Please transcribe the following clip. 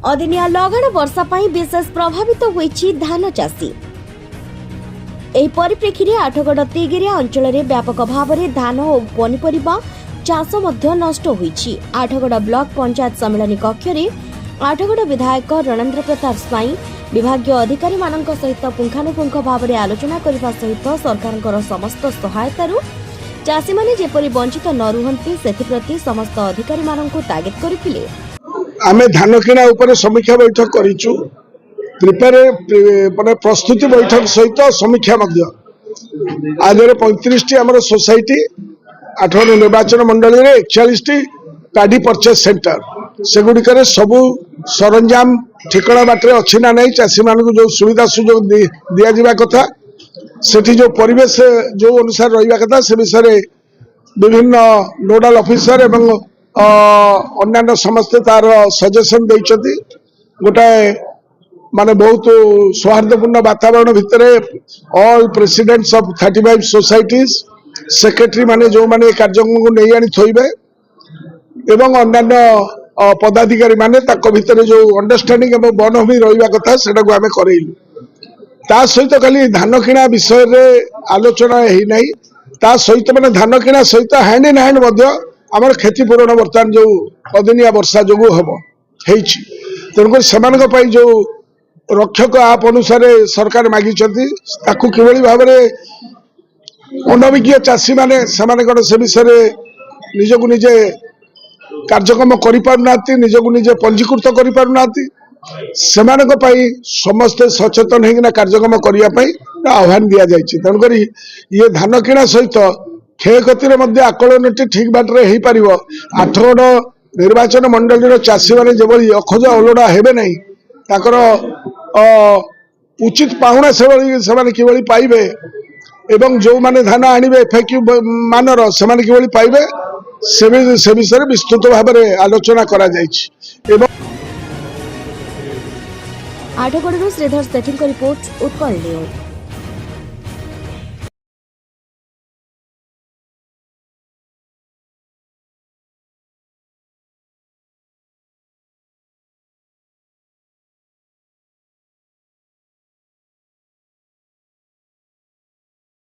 अदिनिया लगाण वर्षा पाई विशेष प्रभावित होईछि धान चाषी। एही परिप्रेक्षी रे आठगड़ तेगिरिया अंचल रे व्यापक भाव में धान और पनीपरिबा चाष मध्य नष्ट होईछि। आठगड़ ब्लॉक पंचायत सम्मेलन कक्ष रे आठगड़ विधायक रणेंद्र प्रताप स्वाई विभागीय अधिकारी मानक सहित पुंखानुपुंख भाव में आलोचना करने सहित सरकार समस्त सहायतारू चाषी माने जेपरि वंचित न रुहंती सेथिप्रति समस्त अधिकारी मानक तागिद करथिले। आमे धान किणा ऊपर समीक्षा बैठक करिचु। माने प्रस्तुति बैठक सहित समीक्षा मध्य आज 35 टी हमर सोसाइटी 8 निर्वाचन मंडल रे 41 टी पैडी परचेस सेंटर सेगुडिकर सबु सरंजाम ठिकणा बाटे अछि ना नहीं चाषी मानक जो सुविधा सुयोग दिया जिबा कथा सेठी जो परिवेश जो अनुसार रहिबा कथा से विषय विभिन्न नोडल ऑफिसर एवं अन्य समस्त तार सजेशन देइछथि। गोटाए माने बहुत सौहार्दपूर्ण वातावरण भितर all presidents of 35 societies secretary माने जो माने कार्यक्रम को नहीं आनी थोइबे एवं अन्य पदाधिकारी माने ताको भितर जो अंडरस्टैंडिंग एवं बनभूमि रहिबा कथा सेटा को आमे करैलु। ता सहित खाली धान किणा विषय रे आलोचना हेई नाही ता सहित माने धान किणा सहित हैंड इन हैंड मध्य आमर क्षतिपूरण बर्तमान जो अदिनिया वर्षा जोगु हबो हेइछि तेणुक सेमानक पई जो रक्षक आप अनुसार सरकार मागी ताकू किभली भाव में अनभिज्ञ चाषी माने से विषय निजक निजे कार्यक्रम निजक निजे पंजीकृत कर समस्ते सचेतन होना कार्यक्रम करने आह्वान दि जाए। तेणुक ये धान किणा सहित क्षयक्षतिर आकलन ठीक बाटर हो पार 8गड़ निर्वाचन मंडल चाषी मैंने जो अखोज अलोड़ा हेबे नहीं ताकर उचित पाहुणा से किभली पाइबे एवं जो माने धान आनिबे एफएक्यू मानर से किभली पाइबे से विषय विस्तृत भाव में आलोचना करा जाइछि। एवं आठगड़ू श्रीधर सेठी रिपोर्ट उत्कल न्यूज।